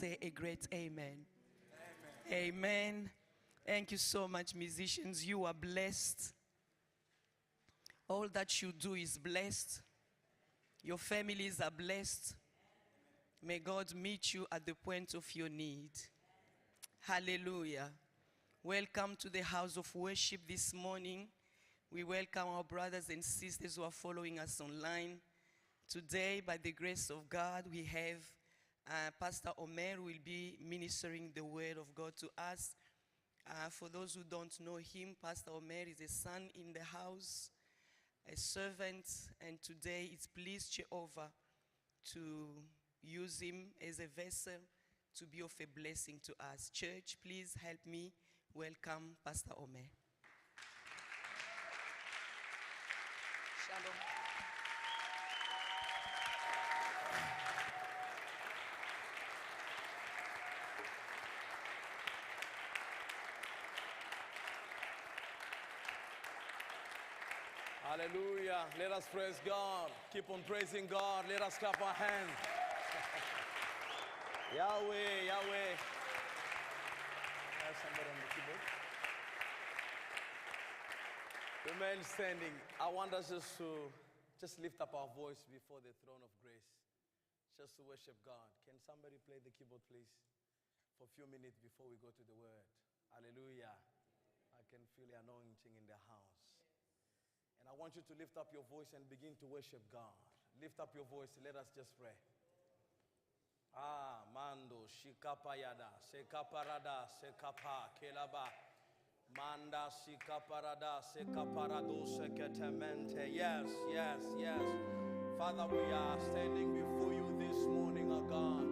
Say a great amen. Amen. Thank you so much, musicians. You are blessed. All that you do is blessed. Your families are blessed. May God meet you at the point of your need. Hallelujah. Welcome to the house of worship this morning. We welcome our brothers and sisters who are following us online. Today, by the grace of God, we have Pastor Omer who will be ministering the word of God to us. For those who don't know him, Pastor Omer is a son in the house, a servant, and today it's pleased Jehovah to use him as a vessel to be of a blessing to us. Church, please help me welcome Pastor Omer. Shalom. Hallelujah. Let us praise God. Keep on praising God. Let us clap our hands. Yahweh, Yahweh. There's somebody on the keyboard. Remain standing. I want us just lift up our voice before the throne of grace. Just to worship God. Can somebody play the keyboard, please? For a few minutes before we go to the word. Hallelujah. I can feel the anointing in the house. And I want you to lift up your voice and begin to worship God. Lift up your voice. Let us just pray. Mando, shikapayada, sekaparada, sekapa, kelaba. Manda, shikaparada, sekaparado, seketemente. Yes, yes, yes. Father, we are standing before you this morning, oh God.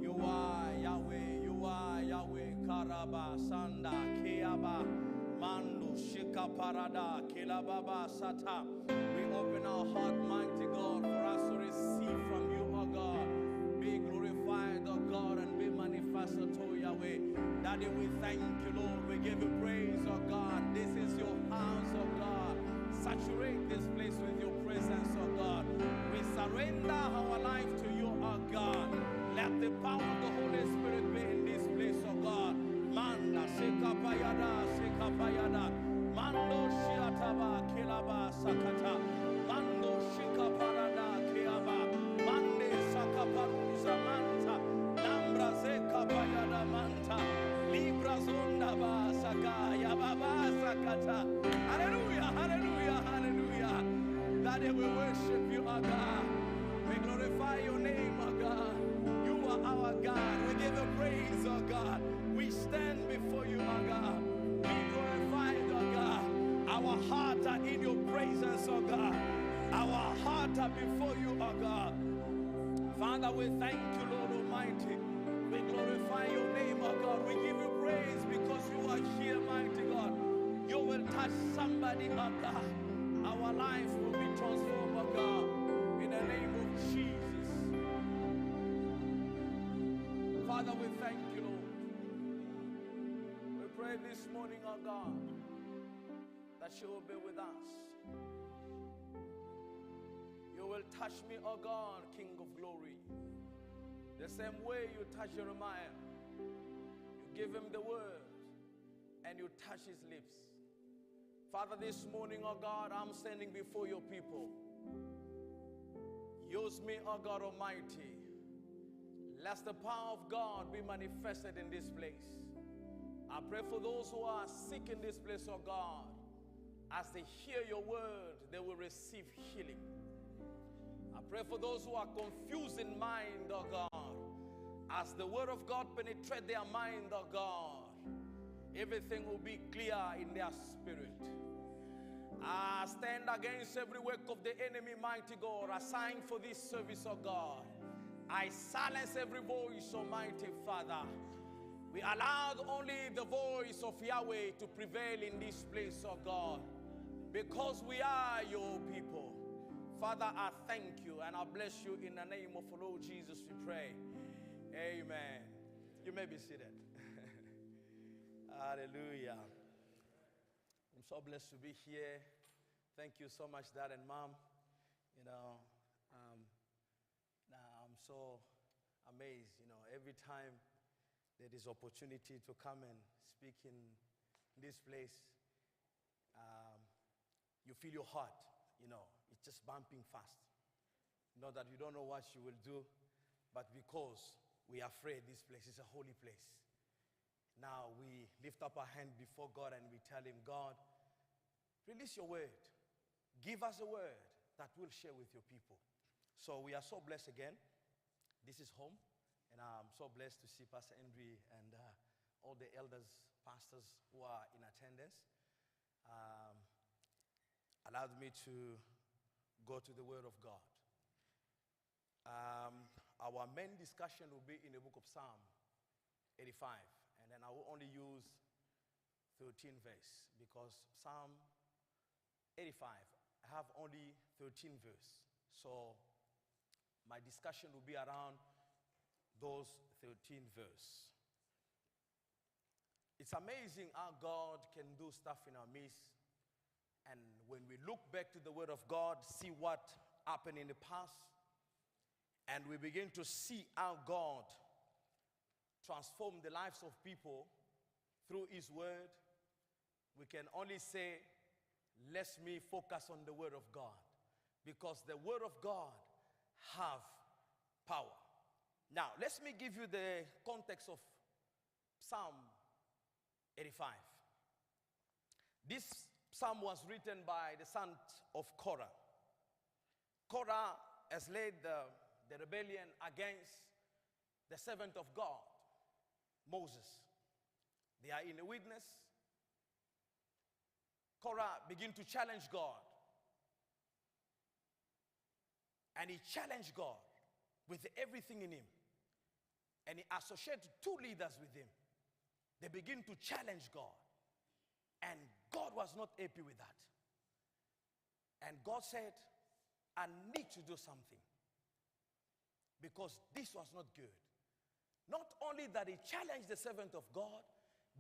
You are Yahweh, you are Yahweh. Karaba, Sanda, Keaba. Mando shika parada kilababa sata. We open our heart, mighty God, for us to receive from you, O God. Be glorified, O God, and be manifested, O Yahweh. Daddy, we thank you, Lord. We give you praise, O God. This is your house, O God. Saturate this place with your presence, O God. We surrender our life to you, O God. Let the power of the Holy Spirit be in this place, O God. Manda sekapayada sekapayada mando shiataba kilaba sakata mando shikaparada kiaba mande sakaparuza manta nambra sekapayada manta libra zonda ba sakaya baba sakata. Hallelujah, hallelujah, hallelujah. That we worship you, our God. We glorify your name, our God. You are our God. We give you praise, oh God. We stand before you, oh God. Be glorified, oh God. Our hearts are in your presence, oh God. Our hearts are before you, oh God. Father, we thank you, Lord Almighty. We glorify your name, oh God. We give you praise because you are here, mighty God. You will touch somebody, oh God. Our life will be transformed, oh God. In the name of Jesus. Father, we thank you, Lord. We pray this morning, oh God, that you will be with us. You will touch me, oh God, King of glory. The same way you touch Jeremiah. You give him the word and you touch his lips. Father, this morning, oh God, I'm standing before your people. Use me, oh God Almighty. Let the power of God be manifested in this place. I pray for those who are sick in this place, oh God. As they hear your word, they will receive healing. I pray for those who are confused in mind, oh God. As the word of God penetrates their mind, oh God, everything will be clear in their spirit. I stand against every work of the enemy, mighty God, assigned for this service, oh God. I silence every voice, Almighty Father. We allowed only the voice of Yahweh to prevail in this place, oh God, because we are your people. Father, I thank you and I bless you in the name of the Lord Jesus, we pray. Amen. You may be seated. Hallelujah. I'm so blessed to be here. Thank you so much, Dad and Mom. I'm so amazed. Every time there is opportunity to come and speak in this place, you feel your heart, it's just bumping fast. Not that you don't know what you will do, but because we are afraid this place is a holy place. Now we lift up our hand before God and we tell him, God, release your word. Give us a word that we'll share with your people. So we are so blessed again. This is home, and I'm so blessed to see Pastor Andre and all the elders, pastors who are in attendance. Allowed me to go to the Word of God. Our main discussion will be in the book of Psalm 85, and then I will only use 13 verse because Psalm 85 I have only 13 verse. So my discussion will be around those 13 verse. It's amazing how God can do stuff in our midst. And when we look back to the Word of God, see what happened in the past, and we begin to see how God transformed the lives of people through His Word, we can only say, let me focus on the Word of God, because the Word of God have power. Now, let me give you the context of Psalm 85. This psalm was written by the son of Korah. Korah has led the rebellion against the servant of God, Moses. They are in a witness. Korah began to challenge God. And he challenged God with everything in him. And he associated two leaders with him. They begin to challenge God. And God was not happy with that. And God said, I need to do something. Because this was not good. Not only that he challenged the servant of God,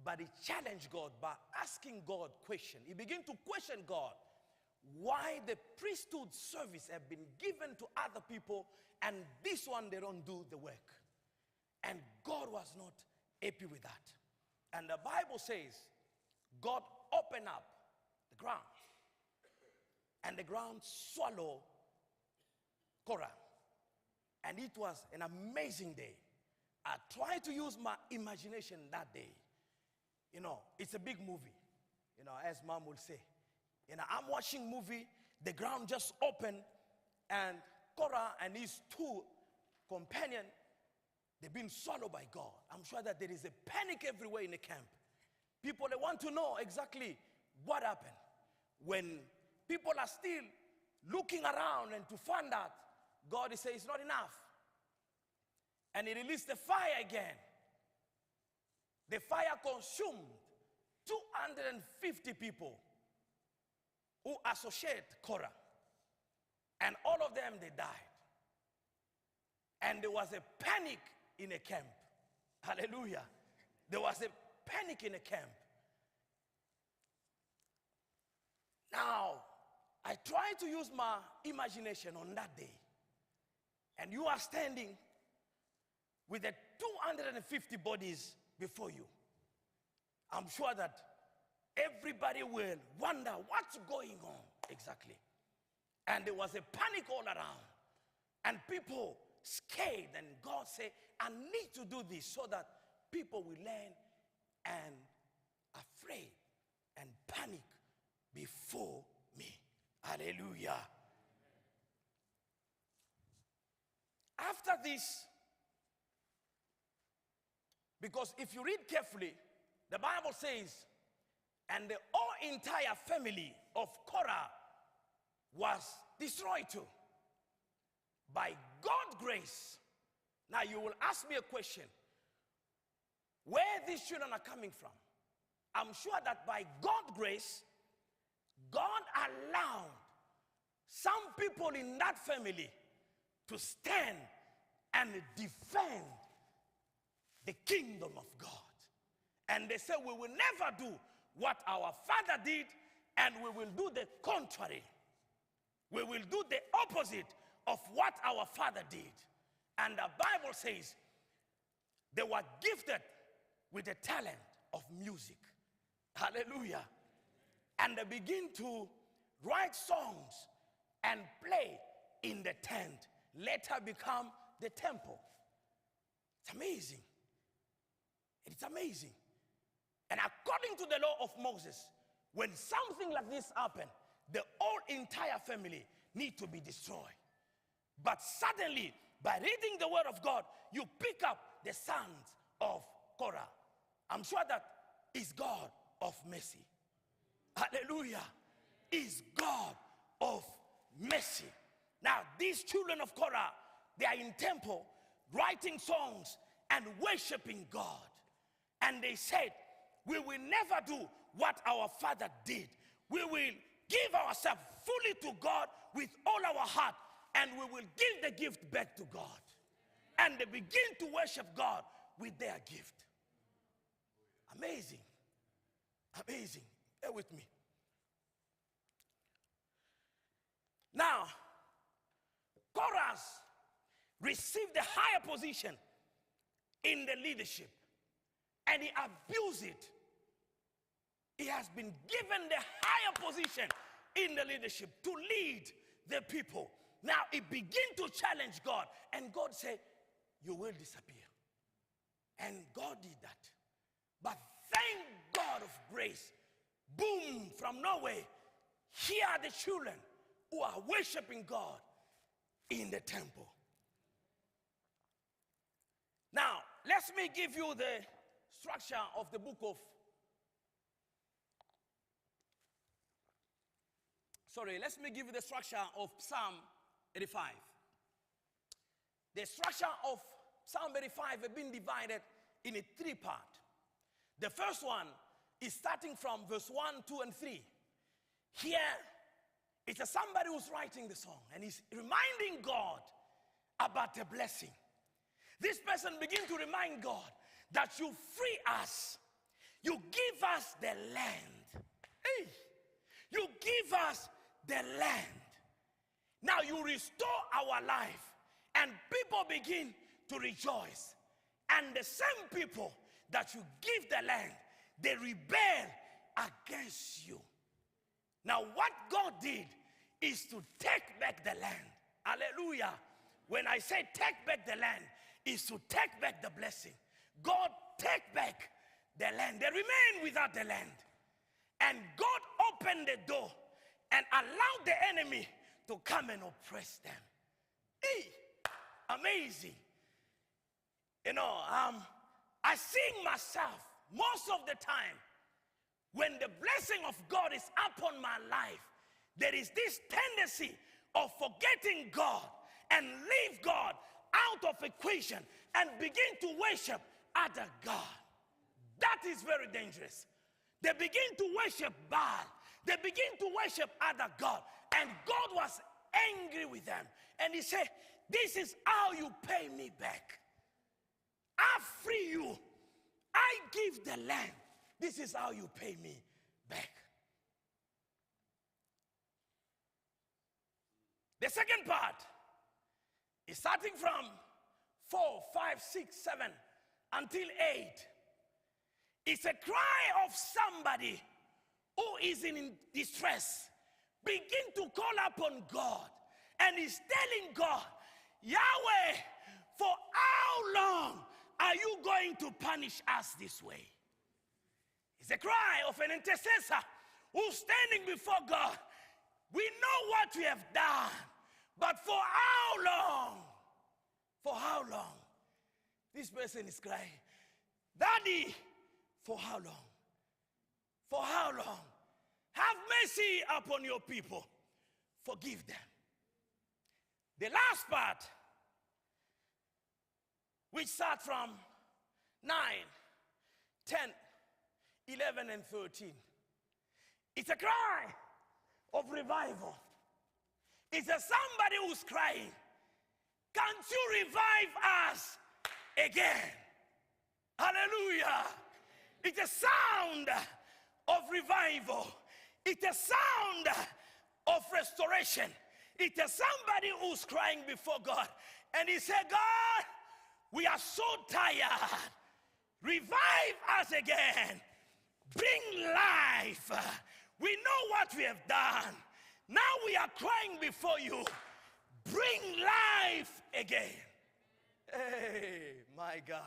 but he challenged God by asking God questions. He began to question God why the priesthood service have been given to other people and this one they don't do the work. And God was not happy with that. And the Bible says God opened up the ground and the ground swallowed Korah. And it was an amazing day. I tried to use my imagination that day. It's a big movie, as mom would say. I'm watching movie, the ground just opened, and Korah and his two companions, they've been swallowed by God. I'm sure that there is a panic everywhere in the camp. People, they want to know exactly what happened. When people are still looking around and to find out, God says it's not enough. And he released the fire again. The fire consumed 250 people who associate Korah. And all of them, they died. And there was a panic in a camp. Hallelujah. There was a panic in a camp. Now, I tried to use my imagination on that day. And you are standing with the 250 bodies before you. I'm sure that everybody will wonder what's going on exactly. And there was a panic all around. And people scared. And God said, I need to do this so that people will learn and afraid and panic before me. Hallelujah. After this, because if you read carefully, the Bible says, and the whole entire family of Korah was destroyed too. By God's grace. Now you will ask me a question. Where these children are coming from? I'm sure that by God's grace, God allowed some people in that family to stand and defend the kingdom of God. And they said, we will never do what our father did, and we will do the contrary. We will do the opposite of what our father did. And the Bible says They were gifted with the talent of music. Hallelujah. And they begin to write songs and play in the tent, later become the temple. It's amazing. It's amazing. And according to the law of Moses, when something like this happens, the whole entire family need to be destroyed. But suddenly, by reading the word of God, you pick up the sons of Korah. I'm sure that is God of mercy. Hallelujah. Is God of mercy. Now, these children of Korah, they are in temple writing songs and worshiping God. And they said, we will never do what our father did. We will give ourselves fully to God with all our heart, and we will give the gift back to God. And they begin to worship God with their gift. Amazing. Amazing. Bear with me. Now, Korah received a higher position in the leadership, and he abused it. He has been given the higher position in the leadership to lead the people. Now he began to challenge God, and God said, you will disappear. And God did that. But thank God of grace, boom, from nowhere, here are the children who are worshiping God in the temple. Now, let me give you the structure of the book of, let me give you the structure of Psalm 85. The structure of Psalm 85 has been divided in a three part. The first one is starting from verse 1, 2, and 3. Here, it's somebody who's writing the song, and he's reminding God about the blessing. This person begins to remind God that you free us. You give us the land. Hey, you give us the land. Now you restore our life, and people begin to rejoice. And the same people that you give the land, they rebel against you. Now what God did is to take back the land. Hallelujah. When I say take back the land, is to take back the blessing. God take back the land. They remain without the land. And God opened the door and allowed the enemy to come and oppress them. Hey, amazing. You know, I sing myself most of the time. When the blessing of God is upon my life, there is this tendency of forgetting God and leave God out of equation and begin to worship other God. That is very dangerous. They begin to worship Baal. They begin to worship other God. And God was angry with them. And he said, this is how you pay me back. I free you. I give the land. This is how you pay me back. The second part is starting from 4, 5, 6, 7 until 8. It's a cry of somebody who is in distress. Begin to call upon God. And he's telling God, Yahweh, for how long are you going to punish us this way? It's a cry of an intercessor who's standing before God. We know what we have done, but for how long? For how long? This person is crying, Daddy, for how long? For how long? Have mercy upon your people. Forgive them. The last part, which starts from 9, 10, 11, and 13. It's a cry of revival. It's somebody who's crying, can't you revive us again? Hallelujah. It's a sound of revival. It's a sound of restoration. It's somebody who's crying before God. And he said, God, We are so tired. Revive us again. Bring life. We know what we have done. Now we are crying before you. Bring life again. Hey, my God.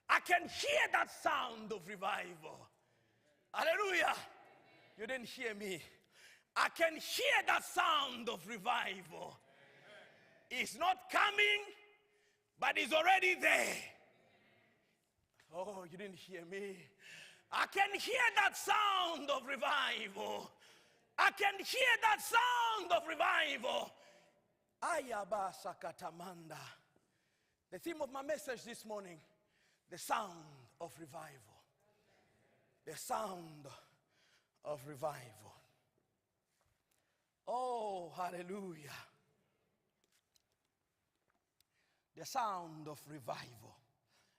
I can hear that sound of revival. Hallelujah. You didn't hear me. I can hear that sound of revival. It's not coming, but it's already there. Oh, you didn't hear me. I can hear that sound of revival. I can hear that sound of revival. Ayaba sakatamanda. The theme of my message this morning, the sound of revival. The sound of revival. Oh, hallelujah. The sound of revival.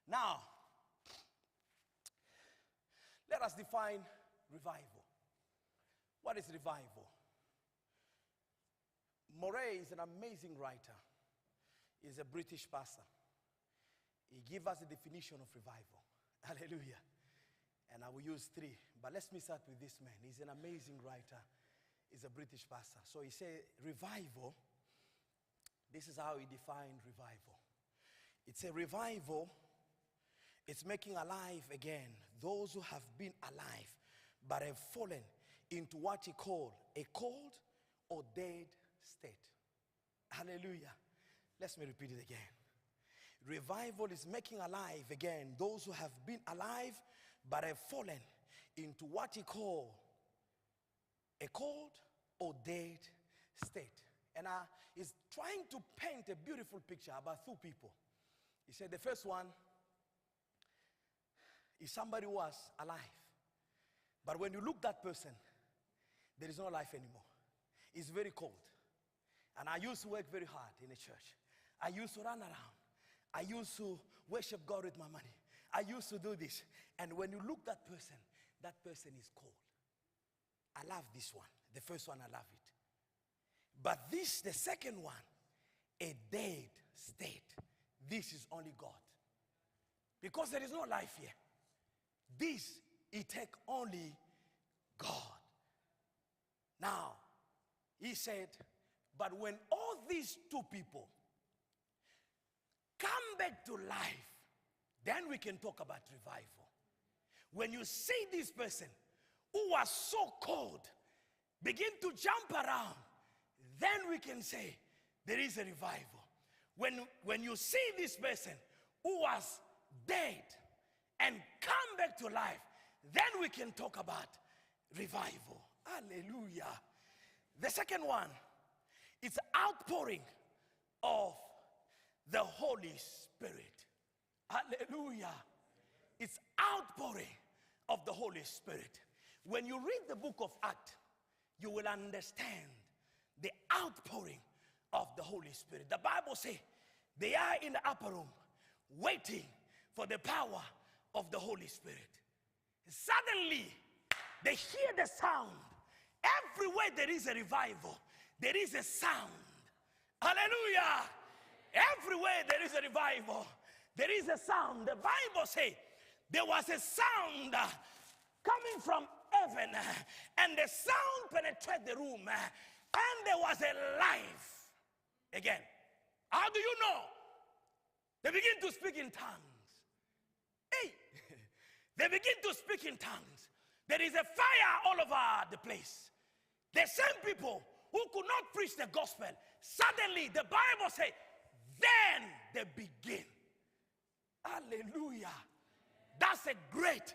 Now, let us define revival. What is revival? Moray is an amazing writer. He's a British pastor. He gives us a definition of revival. Hallelujah. And I will use three. But let me start with this man. He's an amazing writer. He's a British pastor. So he said, revival, this is how he defined revival. It's a revival, it's making alive again those who have been alive but have fallen into what he called a cold or dead state. Hallelujah. Let me repeat it again. Revival is making alive again those who have been alive but have fallen into what he called a cold or dead state. And he's trying to paint a beautiful picture about two people. He said the first one is somebody who was alive. But when you look at that person, there is no life anymore. It's very cold. And I used to work very hard in the church. I used to run around. I used to worship God with my money. I used to do this. And when you look at that person is cold. I love this one. The first one, I love it. But this, the second one, a dead state. This is only God. Because there is no life here. This, it take only God. Now, he said, but when all these two people come back to life, then we can talk about revival. When you see this person who was so cold begin to jump around, then we can say there is a revival. When you see this person who was dead and come back to life, then we can talk about revival. Hallelujah. The second one, it's outpouring of the Holy Spirit. Hallelujah. It's outpouring of the Holy Spirit. When you read the book of Acts, you will understand the outpouring of the Holy Spirit. The Bible says they are in the upper room waiting for the power of the Holy Spirit. Suddenly, they hear the sound. Everywhere there is a revival, there is a sound. Hallelujah. Everywhere there is a revival, there is a sound. The Bible says there was a sound coming from heaven, and the sound penetrated the room, and there was a life. Again, how do you know? They begin to speak in tongues. Hey, they begin to speak in tongues. There is a fire all over the place. The same people who could not preach the gospel, suddenly the Bible says, then they begin. Hallelujah. That's a great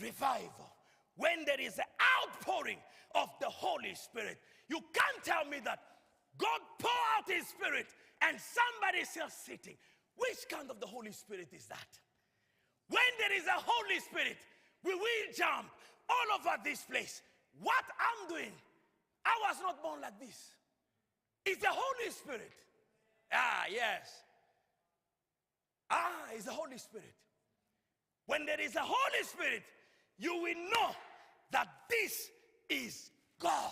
revival. When there is an outpouring of the Holy Spirit, you can't tell me that God pour out his Spirit and somebody is still sitting. Which kind of the Holy Spirit is that? When there is a Holy Spirit, we will jump all over this place. What I'm doing, I was not born like this. It's the Holy Spirit. Ah, yes. Ah, it's the Holy Spirit. When there is a Holy Spirit, you will know that this is God.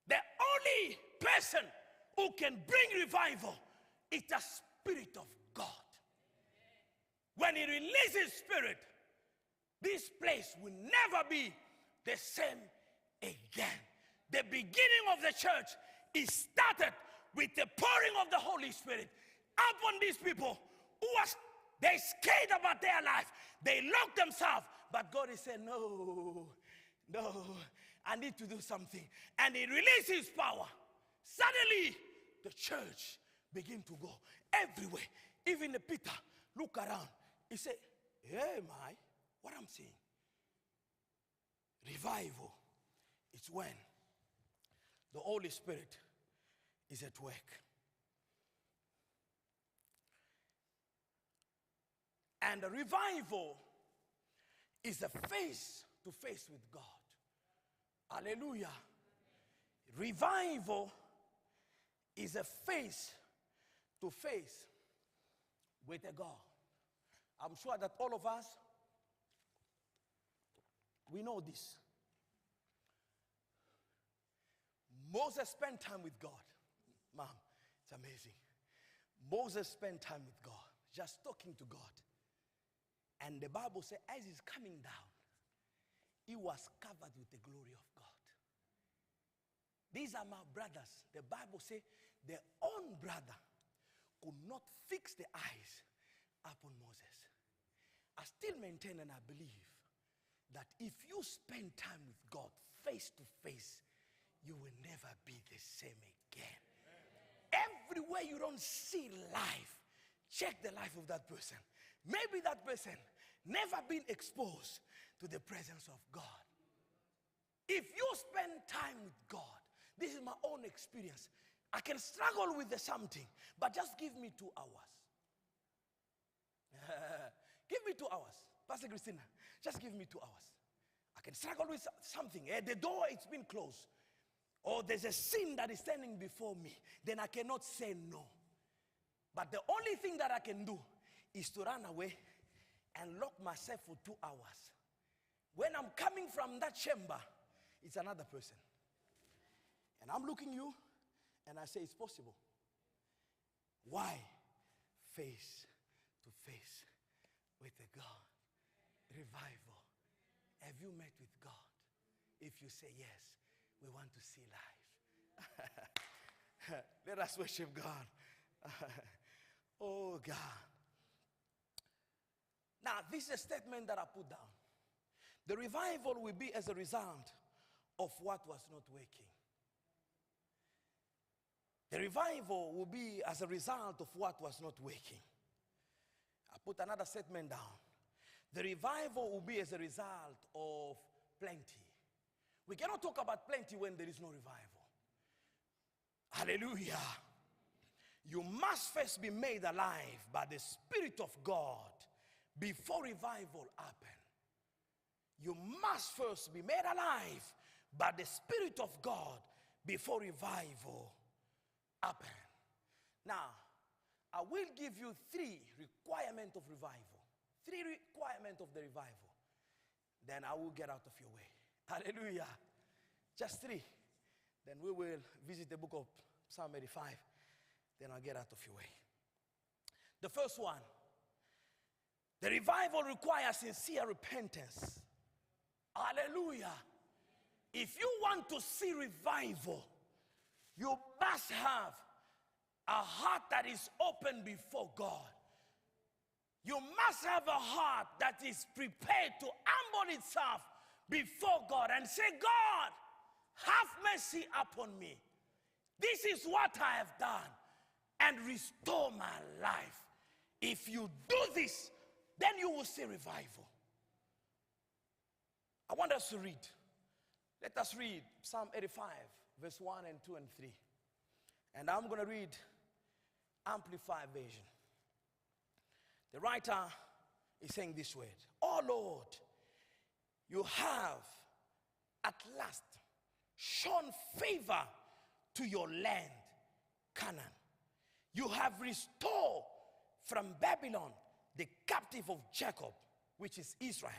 The only person who can bring revival is the Spirit of God. When he releases Spirit, this place will never be the same again. The beginning of the church is started with the pouring of the Holy Spirit upon these people who was they scared about their life. They locked themselves. But God is saying, no, I need to do something. And he released his power. Suddenly, the church began to go everywhere. Even the Peter look around. He said, hey, what I'm saying? Revival is when the Holy Spirit is at work. And the revival is a face to face with God. Hallelujah. Revival is a face to face with a God. I'm sure that all of us, we know this. Moses spent time with God. Mom, it's amazing. Moses spent time with God, just talking to God. And the Bible says, as he's coming down, he was covered with the glory of God. These are my brothers. The Bible says their own brother could not fix the eyes upon Moses. I still maintain and I believe that if you spend time with God face to face, you will never be the same again. Everywhere you don't see life, check the life of that person. Maybe that person never been exposed to the presence of God. If you spend time with God, this is my own experience. I can struggle with the something, but just give me 2 hours. Give me 2 hours. Pastor Christina, just give me 2 hours. I can struggle with something. The door, it's been closed. Or there's a sin that is standing before me. Then I cannot say no. But the only thing that I can do is to run away and lock myself for 2 hours. When I'm coming from that chamber, it's another person. And I'm looking you, and I say, it's possible. Why? Face to face with the God. Revival. Have you met with God? If you say yes, we want to see life. Let us worship God. Oh, God. Now, this is a statement that I put down. The revival will be as a result of what was not working. The revival will be as a result of what was not working. I put another statement down. The revival will be as a result of plenty. We cannot talk about plenty when there is no revival. Hallelujah. You must first be made alive by the Spirit of God before revival happens. You must first be made alive by the Spirit of God before revival happens. Now, I will give you 3 requirements of revival. 3 requirements of the revival. Then I will get out of your way. Hallelujah. Just 3. Then we will visit the book of Psalm 85. Then I'll get out of your way. The first one. The revival requires sincere repentance. Hallelujah. If you want to see revival, you must have a heart that is open before God. You must have a heart that is prepared to humble itself before God and say, God, have mercy upon me. This is what I have done, and restore my life. If you do this, then you will see revival. I want us to read. Let us read Psalm 85, verse 1 and 2 and 3. And I'm going to read Amplified Version. The writer is saying this word. Oh Lord, you have at last shown favor to your land, Canaan. You have restored from Babylon the captive of Jacob, which is Israel.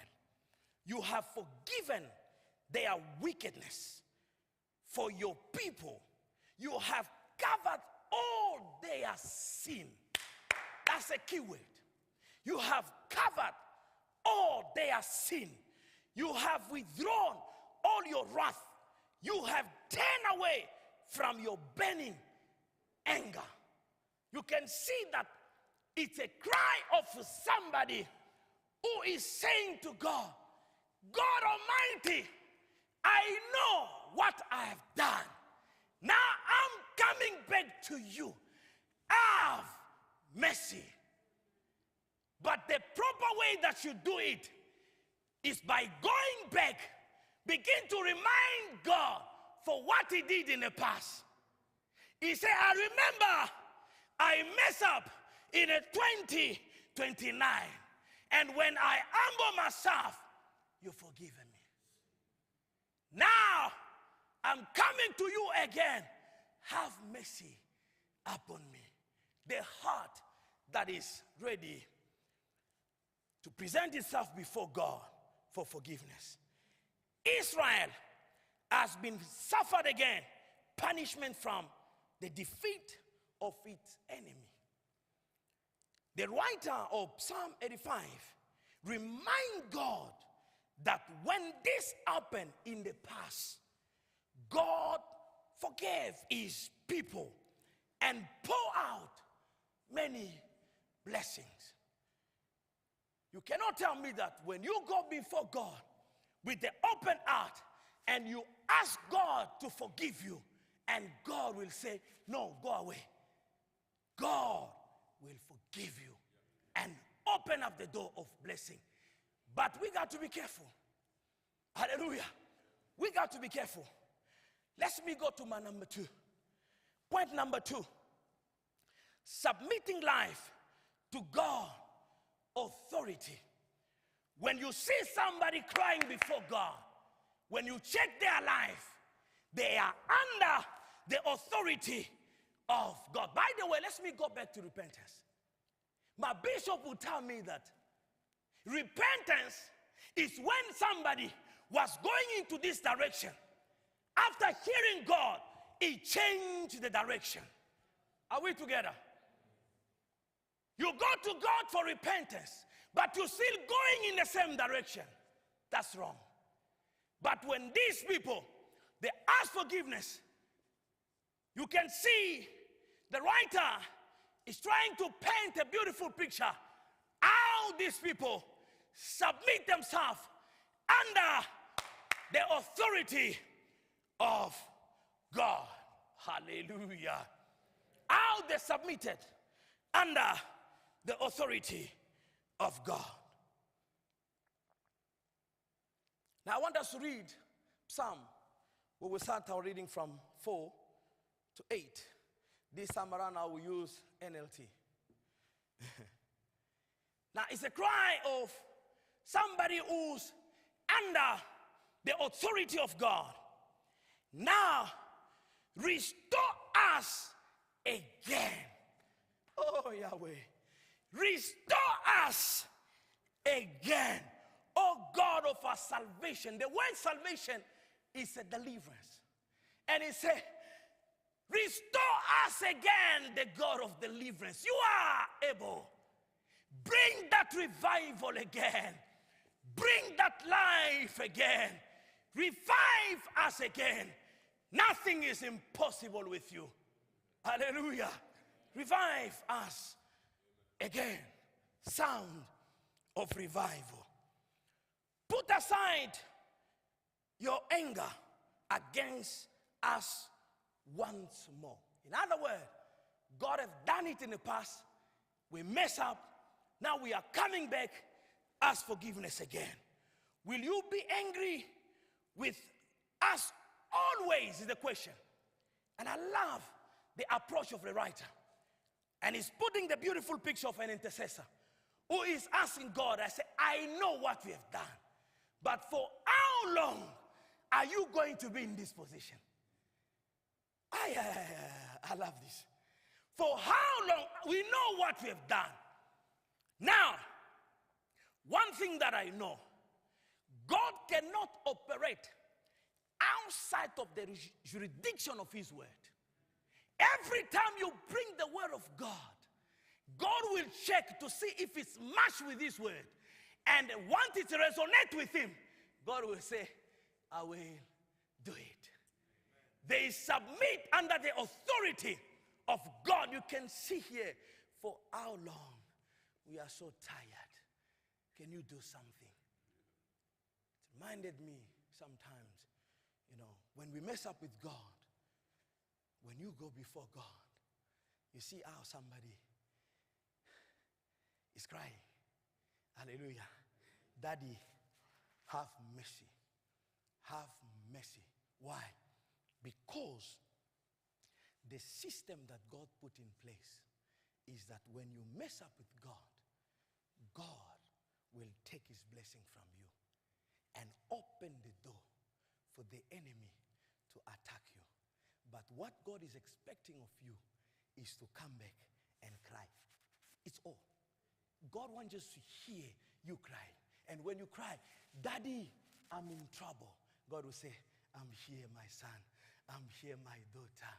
You have forgiven their wickedness for your people. You have covered all their sin. That as a keyword. You have covered all their sin. You have withdrawn all your wrath. You have turned away from your burning anger. You can see that it's a cry of somebody who is saying to God, God Almighty, I know what I have done. Now I'm coming back to you. Have mercy. But the proper way that you do it is by going back, begin to remind God for what he did in the past. He said, I remember I messed up in a 2029. And when I humble myself, you've forgiven me. Now, I'm coming to you again. Have mercy upon me. The heart that is ready to present itself before God for forgiveness. Israel has been suffered again punishment from the defeat of its enemy. The writer of Psalm 85 remind God that when this happened in the past, God forgave his people and pour out many blessings. You cannot tell me that when you go before God with the open heart and you ask God to forgive you, and God will say, no, go away. God will forgive you and open up the door of blessing. But we got to be careful. Hallelujah. We got to be careful. Let me go to my number 2. Point number 2. Submitting life to God authority. When you see somebody crying before God, when you check their life, they are under the authority of God. By the way, let me go back to repentance. My bishop will tell me that repentance is when somebody was going into this direction. After hearing God, he changed the direction. Are we together? You go to God for repentance, but you're still going in the same direction. That's wrong. But when these people, they ask forgiveness, you can see the writer is trying to paint a beautiful picture how these people submit themselves under the authority of God. Hallelujah. How they submitted under the authority of God. Now I want us to read Psalm. We will start our reading from 4 to 8. This time around I will use NLT. Now it's a cry of somebody who's under the authority of God. Now restore us again. Oh Yahweh. Restore us again. Oh God of our salvation. The word salvation is a deliverance. And he said, restore us again, the God of deliverance. You are able. Bring that revival again. Bring that life again. Revive us again. Nothing is impossible with you. Hallelujah. Revive us again. Sound of revival. Put aside your anger against us once more. In other words, God has done it in the past. We mess up. Now we are coming back. Ask forgiveness again. Will you be angry with us always is the question. And I love the approach of the writer. And he's putting the beautiful picture of an intercessor who is asking God, I say, I know what we have done. But for how long are you going to be in this position? I love this. For how long? We know what we have done. Now, one thing that I know, God cannot operate outside of the jurisdiction of his word. Every time you bring the word of God, God will check to see if it's matched with His word. And once it resonates with Him, God will say, I will do it. They submit under the authority of God. You can see here for how long we are so tired. Can you do something? It reminded me sometimes, when we mess up with God, when you go before God, you see how somebody is crying. Hallelujah. Daddy, have mercy. Have mercy. Why? Because the system that God put in place is that when you mess up with God, God will take His blessing from you and open the door for the enemy to attack you. But what God is expecting of you is to come back and cry. It's all. God wants us to hear you cry. And when you cry, Daddy, I'm in trouble, God will say, I'm here, my son. I'm here, my daughter.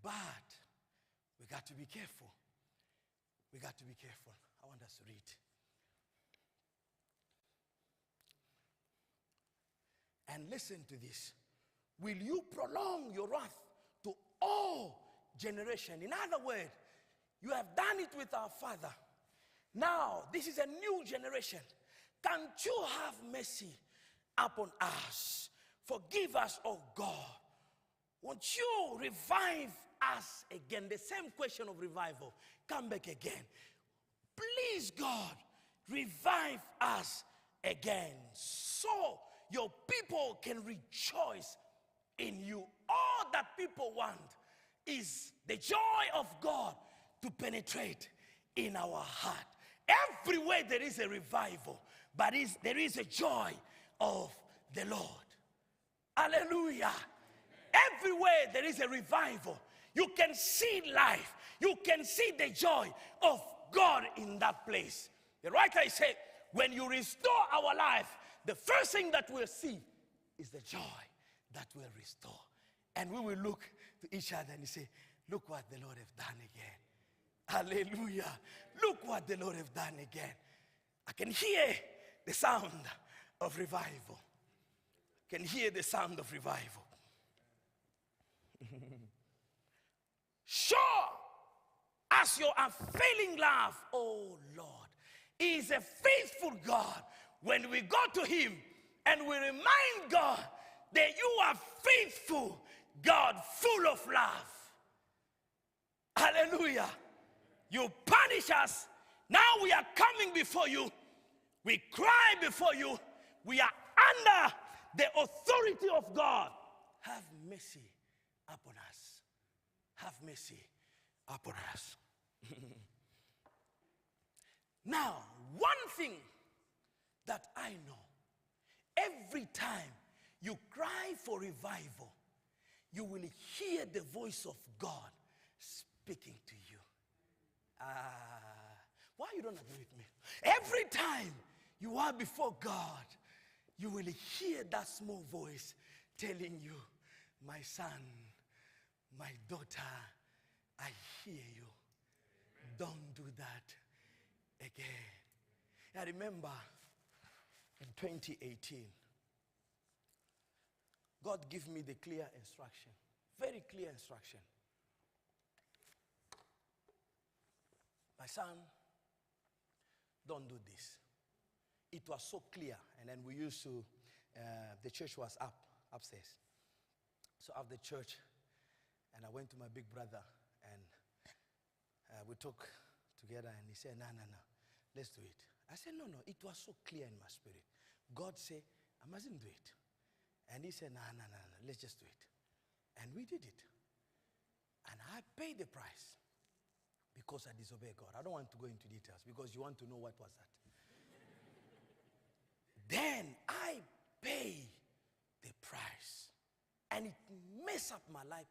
But we got to be careful. We got to be careful. I want us to read. And listen to this. Will you prolong your wrath to all generation? In other words, you have done it with our father. Now, this is a new generation. Can't you have mercy upon us? Forgive us, oh God. Won't you revive us again? The same question of revival. Come back again. Please, God, revive us again so your people can rejoice in you. All that people want is the joy of God to penetrate in our heart. Everywhere there is a revival, but there is a joy of the Lord. Hallelujah. Everywhere there is a revival, you can see life. You can see the joy of God in that place. The writer said, when you restore our life, the first thing that we'll see is the joy that will restore. And we will look to each other and say, look what the Lord has done again. Hallelujah. Look what the Lord has done again. I can hear the sound of revival. I can hear the sound of revival. Sure as your unfailing love, oh Lord, He is a faithful God. When we go to Him and we remind God that you are faithful, God, full of love. Hallelujah. You punish us. Now we are coming before you. We cry before you. We are under the authority of God. Have mercy upon us. Have mercy upon us. Now, one thing that I know, every time you cry for revival, you will hear the voice of God speaking to you. Why you don't agree with me? Every time you are before God, you will hear that small voice telling you, my son, my daughter, I hear you. Don't do that again. I remember in 2018, God gave me the clear instruction, very clear instruction. My son, don't do this. It was so clear. And then we used to, the church was upstairs. So after church, and I went to my big brother, and we talked together, and he said, no, let's do it. I said, no, it was so clear in my spirit. God said, I mustn't do it. And he said, no, let's just do it. And we did it. And I paid the price because I disobeyed God. I don't want to go into details because you want to know what was that. Then I paid the price. And it messed up my life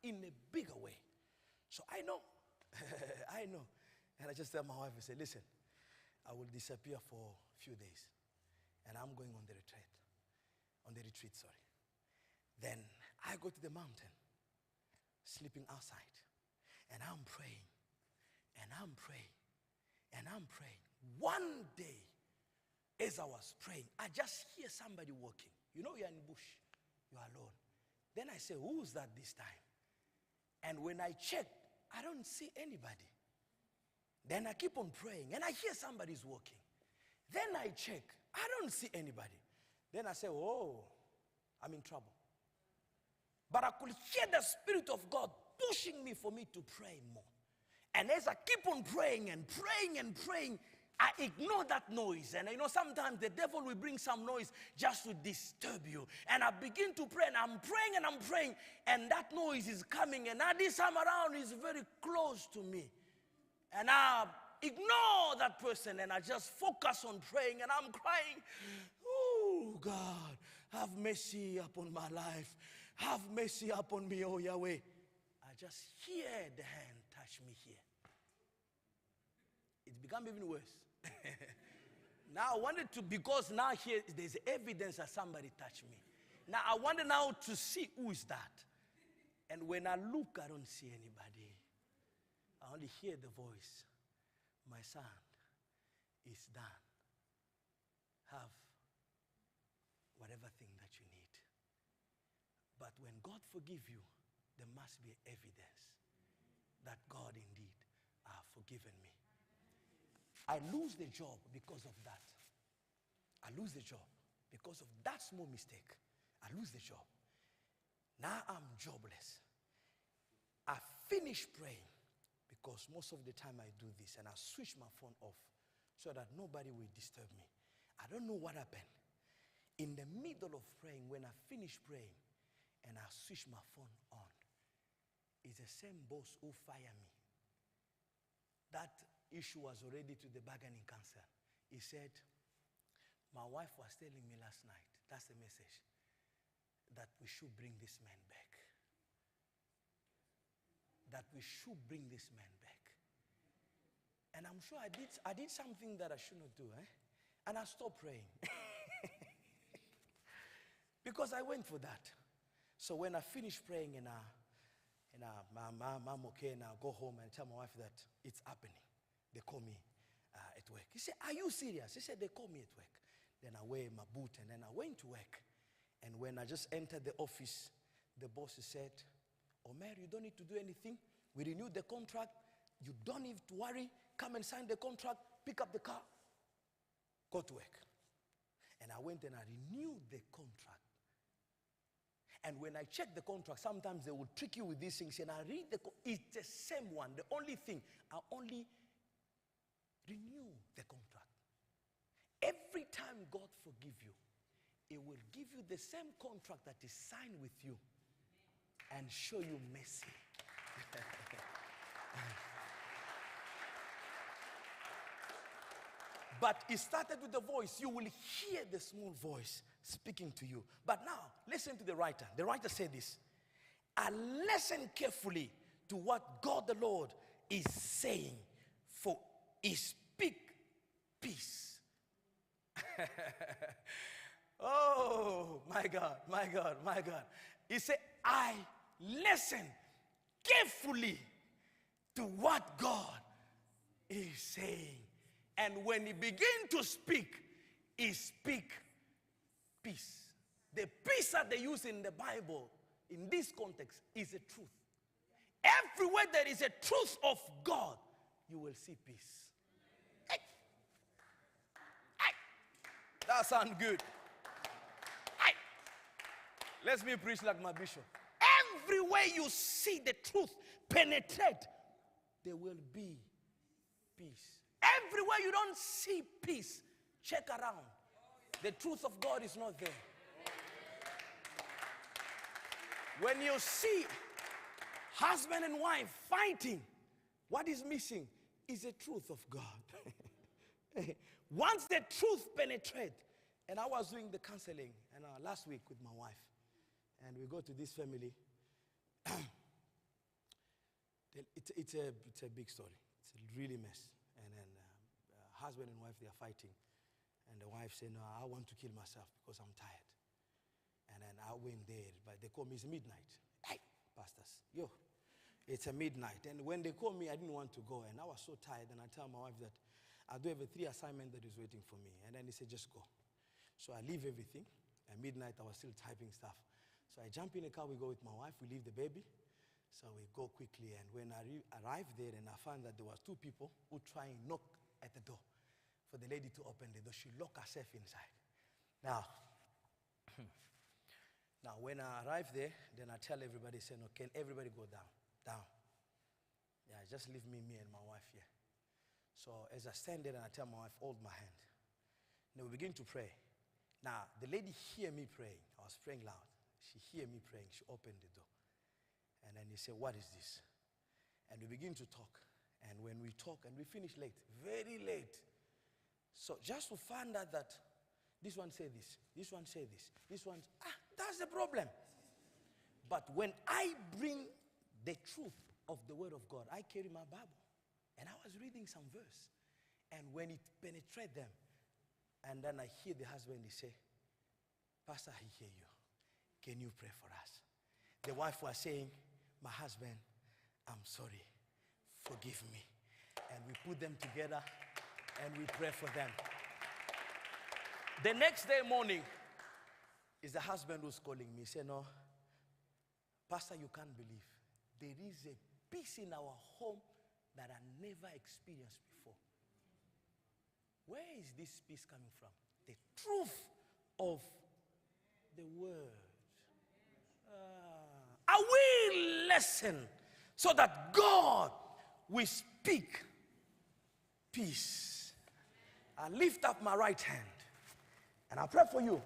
in a bigger way. So I know. I know. And I just tell my wife, I say, listen, I will disappear for a few days. And I'm going on the retreat. Then I go to the mountain, sleeping outside. And I'm praying. And I'm praying. And I'm praying. One day, as I was praying, I just hear somebody walking. You know, you're in the bush. You're alone. Then I say, who's that this time? And when I check, I don't see anybody. Then I keep on praying, and I hear somebody's walking. Then I check. I don't see anybody. Then I say, oh, I'm in trouble. But I could hear the Spirit of God pushing me for me to pray more. And as I keep on praying and praying and praying, I ignore that noise. And sometimes the devil will bring some noise just to disturb you. And I begin to pray, and I'm praying and I'm praying, and that noise is coming. And now this time around is very close to me. And I ignore that person, and I just focus on praying, and I'm crying, oh God, have mercy upon my life. Have mercy upon me, oh Yahweh. I just hear the hand touch me here. It became even worse. Now I wanted to, because now here there's evidence that somebody touched me. Now I wanted now to see who is that. And when I look, I don't see anybody. I only hear the voice. My son is done. Have whatever thing that you need. But when God forgive you, there must be evidence that God indeed forgiven me. I lose the job because of that. I lose the job because of that small mistake. I lose the job. Now I'm jobless. I finish praying, because most of the time I do this, and I switch my phone off so that nobody will disturb me. I don't know what happened. In the middle of praying, when I finish praying and I switch my phone on, it's the same boss who fired me. That issue was already to the bargaining council. He said, my wife was telling me last night, that's the message, that we should bring this man back. That we should bring this man back. And I'm sure I did something that I shouldn't do. And I stopped praying. Because I went for that. So when I finished praying, and I'm okay, and I go home and tell my wife that it's happening. They call me at work. He said, are you serious? He said, they call me at work. Then I wear my boot, and then I went to work. And when I just entered the office, the boss said, Omer, you don't need to do anything. We renewed the contract. You don't need to worry. Come and sign the contract. Pick up the car. Go to work. And I went and I renewed the contract. And when I check the contract, sometimes they will trick you with these things. And I read it's the same one. The only thing, I only renew the contract. Every time God forgive you, He will give you the same contract that is signed with you and show you mercy. But it started with the voice. You will hear the small voice speaking to you. But now, listen to the writer. The writer said this. I listen carefully to what God the Lord is saying, for He speak peace. Oh, my God, my God, my God. He said, I listen carefully to what God is saying. And when He begin to speak, He speak peace. The peace that they use in the Bible, in this context, is a truth. Everywhere there is a truth of God, you will see peace. Hey. Hey. That sounds good. Hey. Let me preach like my bishop. Everywhere you see the truth penetrate, there will be peace. Everywhere you don't see peace, check around. The truth of God is not there. When you see husband and wife fighting, what is missing is the truth of God. Once the truth penetrates, and I was doing the counseling last week with my wife, and we go to this family. It's a big story. It's a really mess. And then husband and wife, they are fighting. And the wife said, no, I want to kill myself because I'm tired. And then I went there, but they call me, it's midnight. Hey, pastors, yo. It's a midnight. And when they called me, I didn't want to go. And I was so tired. And I tell my wife that I do have a 3 assignment that is waiting for me. And then he said, just go. So I leave everything. At midnight, I was still typing stuff. So I jump in the car, we go with my wife, we leave the baby. So we go quickly. And when I arrived there, and I found that there was 2 people who try and knock at the door for the lady to open the door. She locked herself inside. Now, when I arrive there, then I tell everybody, say, no, can everybody go down? Down. Yeah, just leave me and my wife here. So as I stand there and I tell my wife, hold my hand. Then we begin to pray. Now, the lady hear me praying. I was praying loud. She hear me praying. She opened the door. And then he said, what is this? And we begin to talk. And when we talk, and we finish late, very late. So just to find out that this one say this one say this one, that's the problem. But when I bring the truth of the word of God, I carry my Bible. And I was reading some verse. And when it penetrated them, and then I hear the husband, he say, Pastor, I hear you. Can you pray for us? The wife was saying, my husband, I'm sorry. Forgive me. And we put them together and we pray for them. The next day morning, is the husband who's calling me. He said, no, Pastor, you can't believe. There is a peace in our home that I never experienced before. Where is this peace coming from? The truth of the word. I will listen so that God will speak peace. I lift up my right hand and I pray for you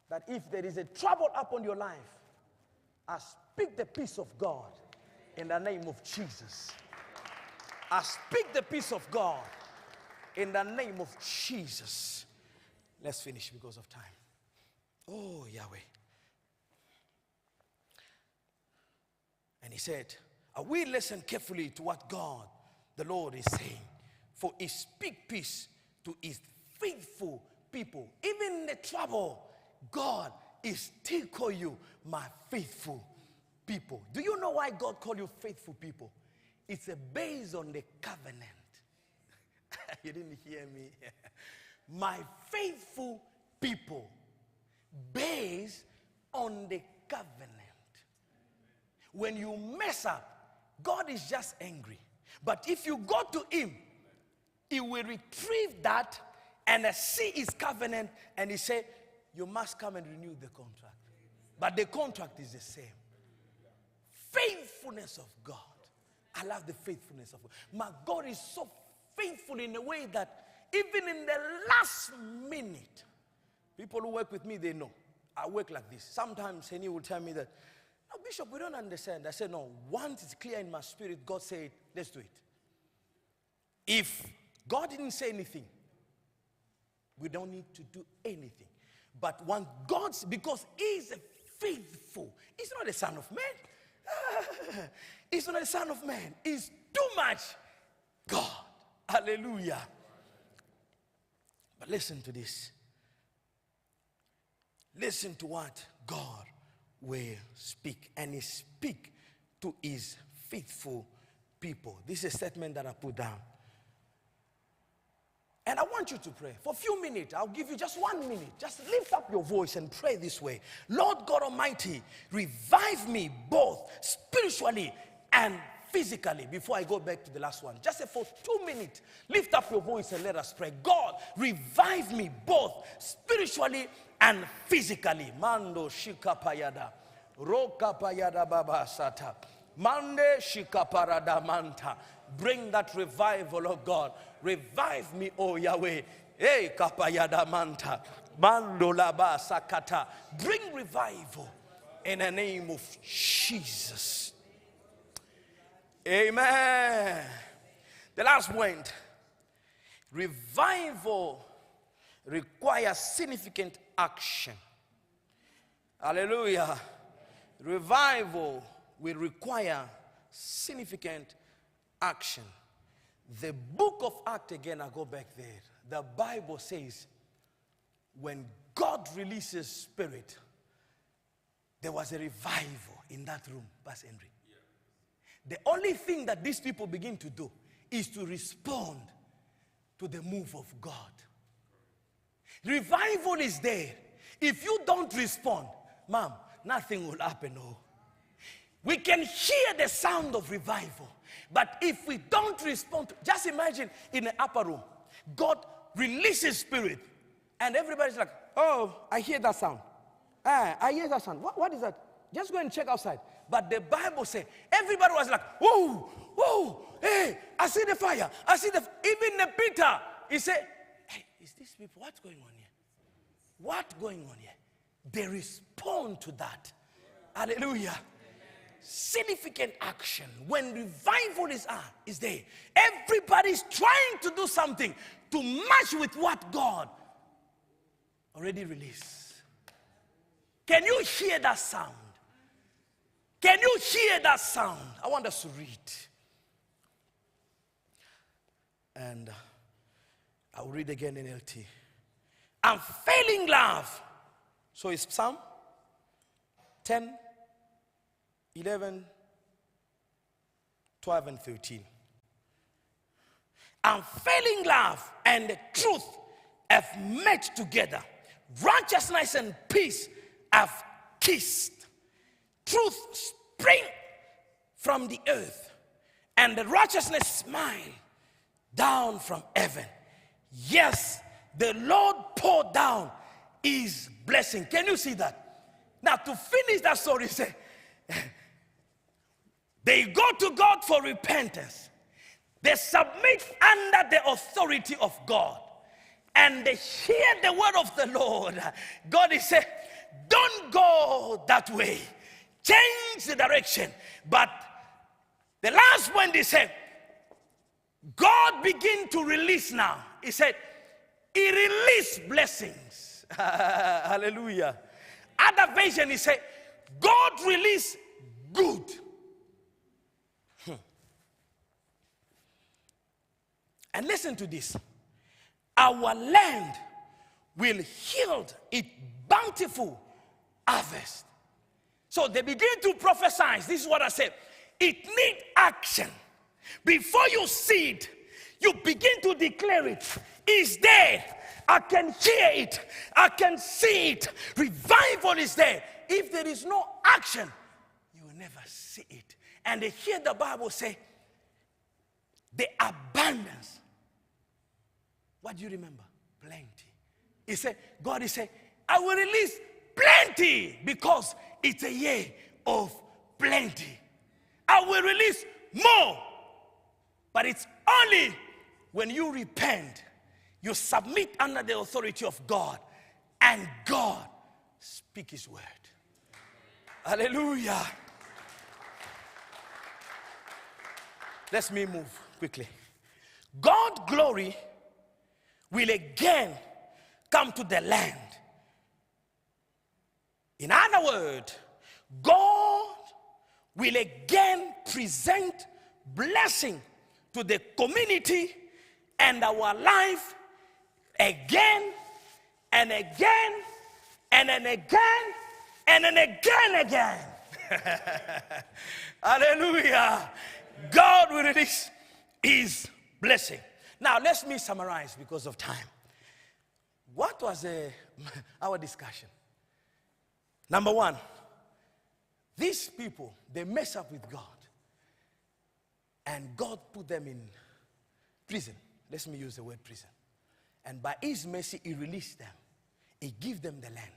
that if there is a trouble upon your life, I speak the peace of God in the name of Jesus. I speak the peace of God in the name of Jesus. Let's finish because of time. Oh, Yahweh. And he said, I will listen carefully to what God, the Lord, is saying. For he speak peace to his faithful people. Even in the trouble, God is still call you my faithful people. Do you know why God call you faithful people? It's based on the covenant. You didn't hear me. My faithful people, based on the covenant. When you mess up, God is just angry. But if you go to him, he will retrieve that and see his covenant, and he say, you must come and renew the contract. But the contract is the same. Faithfulness of God. I love the faithfulness of God. My God is so faithful in a way that even in the last minute, people who work with me, they know. I work like this. Sometimes Henny will tell me that, no, Bishop, we don't understand. I said, no, once it's clear in my spirit, God said, let's do it. If God didn't say anything, we don't need to do anything. But when God's, because he's faithful, he's not a son of man. He's not a son of man. He's too much God. Hallelujah. But listen to this. Listen to what God will speak. And he speak to his faithful people. This is a statement that I put down. And I want you to pray for a few minutes. I'll give you just 1 minute. Just lift up your voice and pray this way. Lord God Almighty, revive me both spiritually and physically. Before I go back to the last one, just say for 2 minutes, lift up your voice and let us pray. God, revive me both spiritually and physically. Mando shikapayada, rokapayada baba sata, mande shikaparada manta. Bring that revival, oh God. Revive me, oh Yahweh. Hey, kapayada manta, mando laba sakata. Bring revival in the name of Jesus. Amen. The last point. Revival requires significant action. Hallelujah. Revival will require significant action. The book of Acts, again, I go back there. The Bible says, when God releases spirit, there was a revival in that room, Pastor Henry. The only thing that these people begin to do is to respond to the move of God. Revival is there. If you don't respond, ma'am, nothing will happen. Oh. We can hear the sound of revival, but if we don't respond, just imagine in the upper room, God releases spirit, and everybody's like, oh, I hear that sound. I hear that sound. What is that? Just go and check outside. But the Bible says, everybody was like, whoa, whoa, hey, I see the fire. I see the, even the Peter, he said, hey, is these people, what's going on here? What's going on here? They respond to that. Hallelujah. Significant action. When revival is there, everybody's trying to do something to match with what God already released. Can you hear that sound? Can you hear that sound? I want us to read. And I'll read again in LT. Unfailing love. So it's Psalm 10, 11, 12, and 13. Unfailing love and the truth have met together. Righteousness and peace have kissed. Truth spring from the earth, and the righteousness smile down from heaven. Yes, the Lord poured down his blessing. Can you see that? Now, to finish that story, say, they go to God for repentance. They submit under the authority of God. And they hear the word of the Lord. God is saying, don't go that way. Change the direction. But the last one, they said, God begin to release now. He said, he released blessings. Hallelujah. Other version, he said, God released good. And listen to this. Our land will yield its bountiful harvest. So they begin to prophesy. This is what I said. It needs action. Before you see it, you begin to declare it. It's there. I can hear it. I can see it. Revival is there. If there is no action, you will never see it. And they hear the Bible say, the abundance. What do you remember? Plenty. He said, God is saying, I will release plenty because it's a year of plenty. I will release more. But it's only when you repent, you submit under the authority of God, and God speak his word. Hallelujah. Let me move quickly. God's glory will again come to the land. In other words, God will again present blessing to the community and our life again and again and then again and then again. Hallelujah. God will release his blessing. Now, let me summarize because of time. What was our discussion? Number one, these people, they mess up with God. And God put them in prison. Let me use the word prison. And by his mercy, he released them. He gave them the land.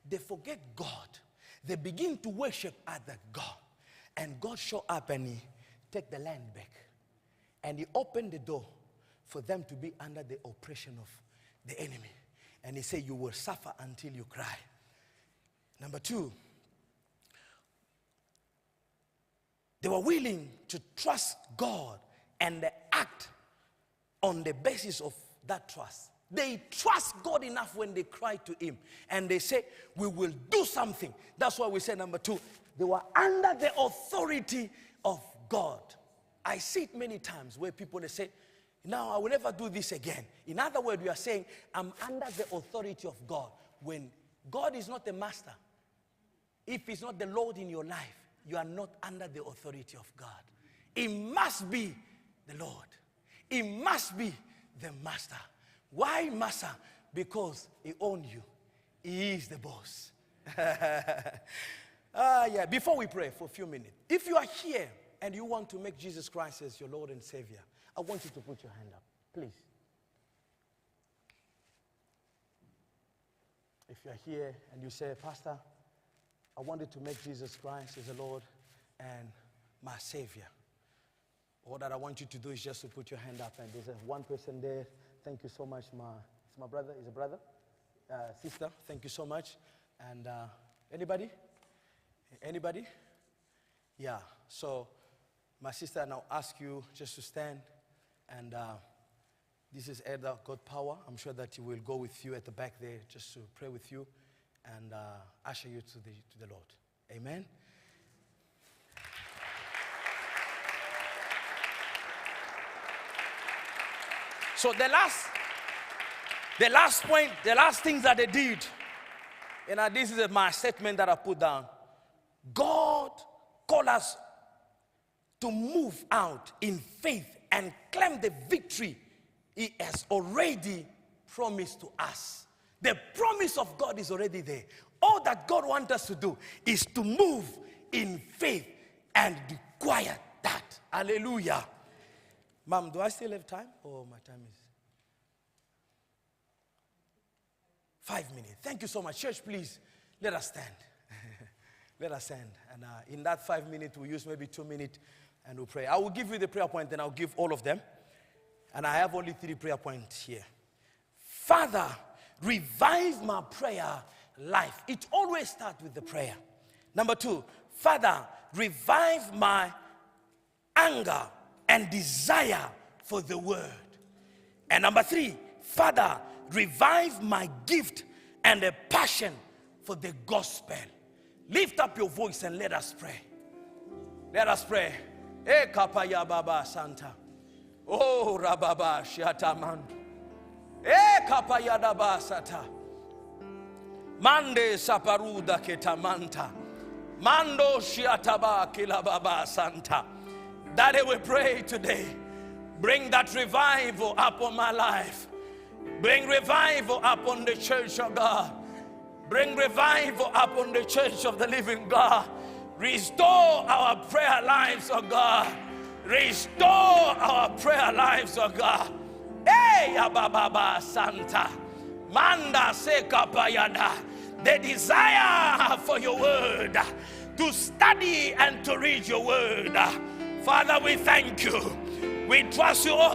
They forget God. They begin to worship other God. And God showed up and he took the land back. And he opened the door for them to be under the oppression of the enemy. And he said, you will suffer until you cry. Number two, they were willing to trust God and they act on the basis of that trust. They trust God enough when they cry to him. And they say, we will do something. That's why we say number two, they were under the authority of God. I see it many times where people they say, now I will never do this again. In other words, we are saying, I'm under the authority of God. When God is not the master, if he's not the Lord in your life, you are not under the authority of God. It must be the Lord. It must be the master. Why master? Because he owns you. He is the boss. Yeah. Before we pray for a few minutes, if you are here and you want to make Jesus Christ as your Lord and Savior, I want you to put your hand up, please. If you are here and you say, Pastor, I wanted to make Jesus Christ as the Lord and my Savior, all that I want you to do is just to put your hand up. And there's one person there. Thank you so much. It's my brother. Is a brother? Sister, thank you so much. And anybody? Anybody? Yeah. So my sister, and I'll ask you just to stand. And this is Elder God Power. I'm sure that he will go with you at the back there just to pray with you and usher you to the Lord. Amen. So the last point, the last things that they did, and this is my statement that I put down. God called us to move out in faith and claim the victory he has already promised to us. The promise of God is already there. All that God wants us to do is to move in faith and require that. Hallelujah. Mom, do I still have time? Or my time is 5 minutes. Thank you so much. Church, please, let us stand. Let us stand. And in that 5 minutes, we'll use maybe 2 minutes and we'll pray. I will give you the prayer point and I'll give all of them. And I have only 3 prayer points here. Father, revive my prayer life. It always starts with the prayer. Number 2, Father, revive my anger and desire for the word. And number 3, Father, revive my gift and a passion for the gospel. Lift up your voice and let us pray. Let us pray. E kapaya baba santa. Oh rababa shiataman. E kapaya daba sata. Mande saparuda ketamanta. Mando shiataba kilababa santa. Daddy, we pray today. Bring that revival upon my life. Bring revival upon the church of God. Bring revival upon the church of the living God. Restore our prayer lives, oh God. Restore our prayer lives, oh God. Hey, Ababa Santa. Manda Seka Payada. The desire for your word. To study and to read your word. Father, we thank you. We trust you, oh